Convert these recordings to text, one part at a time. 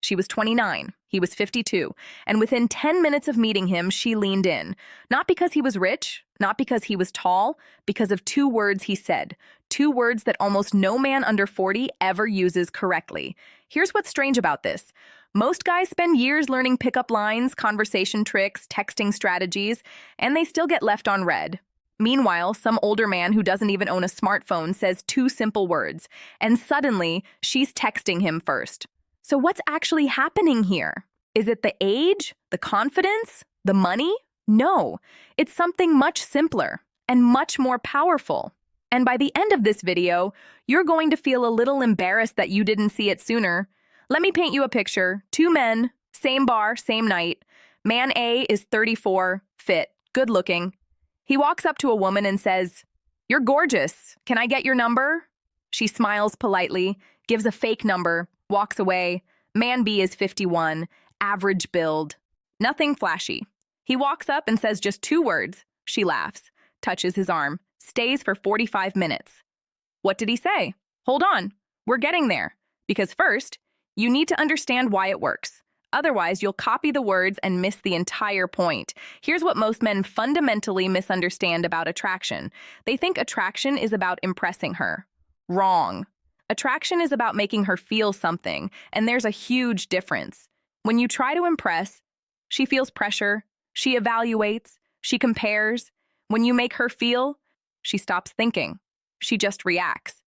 She was 29. He was 52. And within 10 minutes of meeting him, she leaned in. Not because he was rich, not because he was tall, because of two words he said. Two words that almost no man under 40 ever uses correctly. Here's what's strange about this. Most guys spend years learning pickup lines, conversation tricks, texting strategies, and they still get left on red. Meanwhile, some older man who doesn't even own a smartphone says two simple words, and suddenly she's texting him first. So what's actually happening here? Is it the age, the confidence, the money? No, it's something much simpler and much more powerful. And by the end of this video, you're going to feel a little embarrassed that you didn't see it sooner. Let me paint you a picture. Two men, same bar, same night. Man A is 34, fit, good looking. He walks up to a woman and says, "You're gorgeous. Can I get your number?" She smiles politely, gives a fake number, walks away. Man B is 51, average build. Nothing flashy. He walks up and says just two words. She laughs, touches his arm, stays for 45 minutes. What did he say? Hold on, we're getting there. Because first, you need to understand why it works. Otherwise, you'll copy the words and miss the entire point. Here's what most men fundamentally misunderstand about attraction. They think attraction is about impressing her. Wrong. Attraction is about making her feel something, and there's a huge difference. When you try to impress, she feels pressure, she evaluates, she compares. When you make her feel, she stops thinking. She just reacts.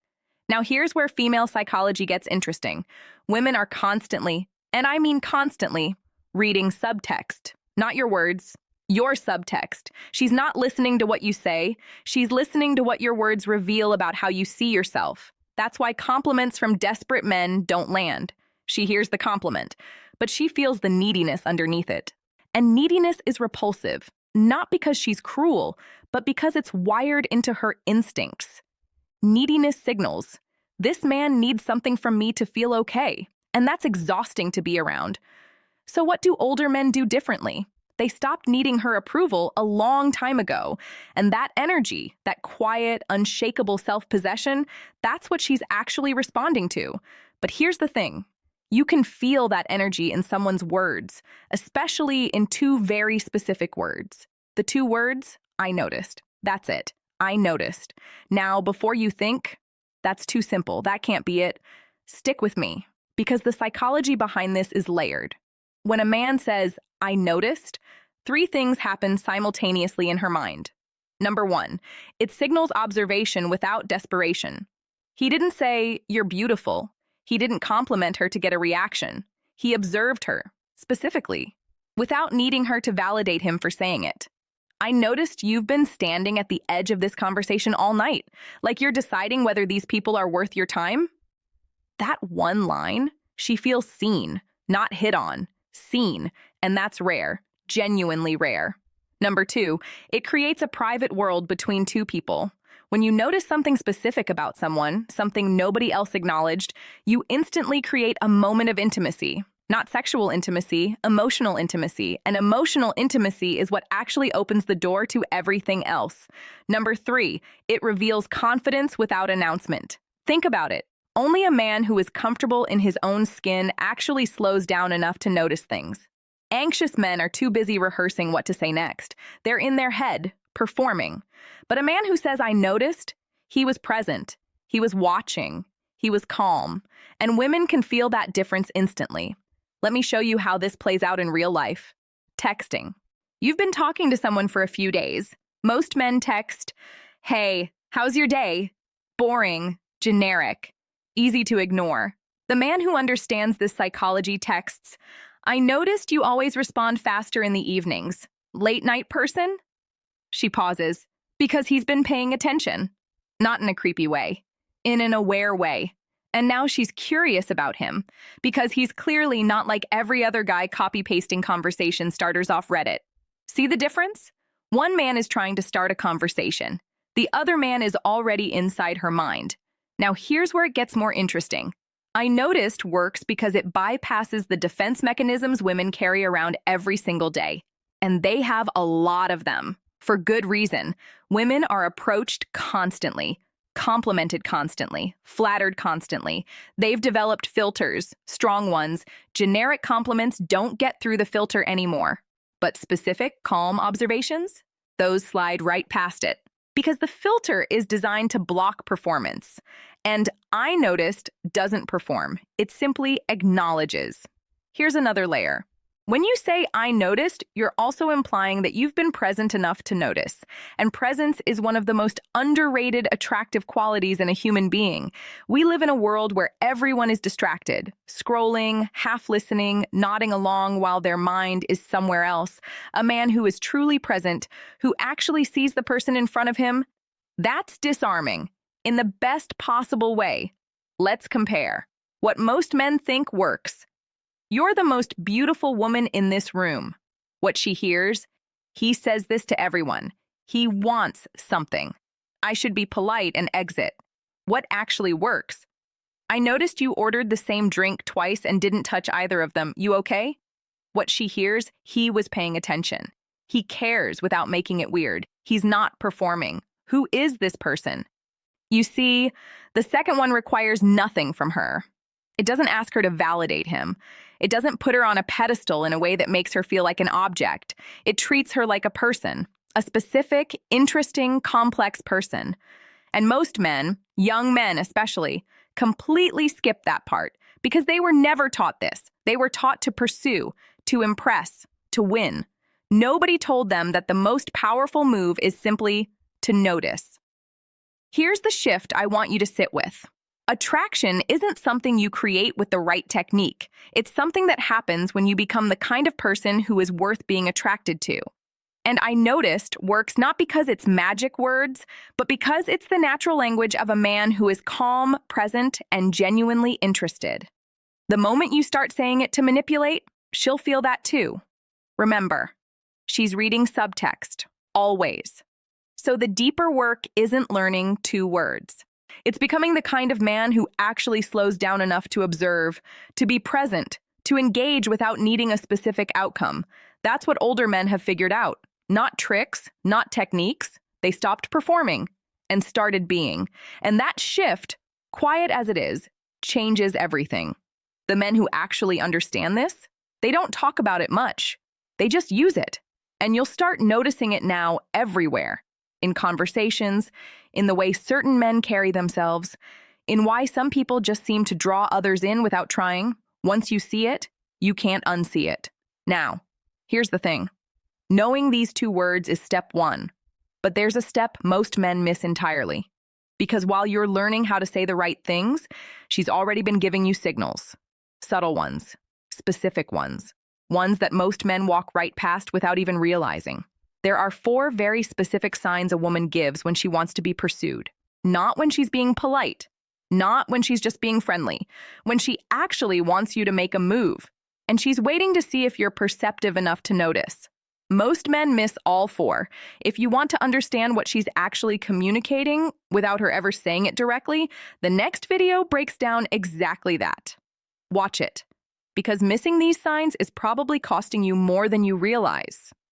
Now here's where female psychology gets interesting. Women are constantly, and I mean constantly, reading subtext. Not your words, your subtext. She's not listening to what you say, she's listening to what your words reveal about how you see yourself. That's why compliments from desperate men don't land. She hears the compliment, but she feels the neediness underneath it. And neediness is repulsive, not because she's cruel, but because it's wired into her instincts. Neediness signals, this man needs something from me to feel okay, and that's exhausting to be around. So what do older men do differently? They stopped needing her approval a long time ago, and that energy, that quiet, unshakable self-possession, that's what she's actually responding to. But here's the thing. You can feel that energy in someone's words, especially in two very specific words. The two words, I noticed. That's it. I noticed. Now, before you think, that's too simple, that can't be it, stick with me, because the psychology behind this is layered. When a man says, I noticed, three things happen simultaneously in her mind. Number one, it signals observation without desperation. He didn't say, you're beautiful. He didn't compliment her to get a reaction. He observed her, specifically, without needing her to validate him for saying it. I noticed you've been standing at the edge of this conversation all night, like you're deciding whether these people are worth your time. That one line, she feels seen, not hit on, seen, and that's rare, genuinely rare. Number two, it creates a private world between two people. When you notice something specific about someone, something nobody else acknowledged, you instantly create a moment of intimacy. Not sexual intimacy, emotional intimacy. And emotional intimacy is what actually opens the door to everything else. Number three, it reveals confidence without announcement. Think about it. Only a man who is comfortable in his own skin actually slows down enough to notice things. Anxious men are too busy rehearsing what to say next. They're in their head, performing. But a man who says, I noticed, he was present, he was watching, he was calm. And women can feel that difference instantly. Let me show you how this plays out in real life. Texting. You've been talking to someone for a few days. Most men text, hey, how's your day? Boring, generic, easy to ignore. The man who understands this psychology texts, I noticed you always respond faster in the evenings. Late night person? She pauses, because he's been paying attention. Not in a creepy way, in an aware way. And now she's curious about him, because he's clearly not like every other guy copy-pasting conversation starters off Reddit. See the difference? One man is trying to start a conversation. The other man is already inside her mind. Now here's where it gets more interesting. I noticed works because it bypasses the defense mechanisms women carry around every single day. And they have a lot of them. For good reason. Women are approached constantly. complimented constantly, flattered constantly. They've developed filters, strong ones. Generic compliments don't get through the filter anymore. But specific, calm observations? Those slide right past it. Because the filter is designed to block performance. And I noticed doesn't perform. It simply acknowledges. Here's another layer. When you say, I noticed, you're also implying that you've been present enough to notice. And presence is one of the most underrated attractive qualities in a human being. We live in a world where everyone is distracted, scrolling, half listening, nodding along while their mind is somewhere else. A man who is truly present, who actually sees the person in front of him, that's disarming in the best possible way. Let's compare. What most men think works. You're the most beautiful woman in this room. What she hears, he says this to everyone. He wants something. I should be polite and exit. What actually works? I noticed you ordered the same drink twice and didn't touch either of them. You okay? What she hears, he was paying attention. He cares without making it weird. He's not performing. Who is this person? You see, the second one requires nothing from her. It doesn't ask her to validate him. It doesn't put her on a pedestal in a way that makes her feel like an object. It treats her like a person, a specific, interesting, complex person. And most men, young men especially, completely skip that part because they were never taught this. They were taught to pursue, to impress, to win. Nobody told them that the most powerful move is simply to notice. Here's the shift I want you to sit with. Attraction isn't something you create with the right technique. It's something that happens when you become the kind of person who is worth being attracted to. And I noticed works not because it's magic words, but because it's the natural language of a man who is calm, present, and genuinely interested. The moment you start saying it to manipulate, she'll feel that too. Remember, she's reading subtext, always. So the deeper work isn't learning 2 words. It's becoming the kind of man who actually slows down enough to observe, to be present, to engage without needing a specific outcome. That's what older men have figured out. Not tricks, not techniques. They stopped performing and started being. And that shift, quiet as it is, changes everything. The men who actually understand this, they don't talk about it much. They just use it. And you'll start noticing it now everywhere. In conversations, in the way certain men carry themselves, in why some people just seem to draw others in without trying. Once you see it, you can't unsee it. Now, here's the thing. Knowing these 2 words is step 1, but there's a step most men miss entirely. Because while you're learning how to say the right things, she's already been giving you signals. Subtle ones, specific ones that most men walk right past without even realizing. There are 4 very specific signs a woman gives when she wants to be pursued. Not when she's being polite. Not when she's just being friendly. When she actually wants you to make a move. And she's waiting to see if you're perceptive enough to notice. Most men miss all 4. If you want to understand what she's actually communicating without her ever saying it directly, the next video breaks down exactly that. Watch it. Because missing these signs is probably costing you more than you realize.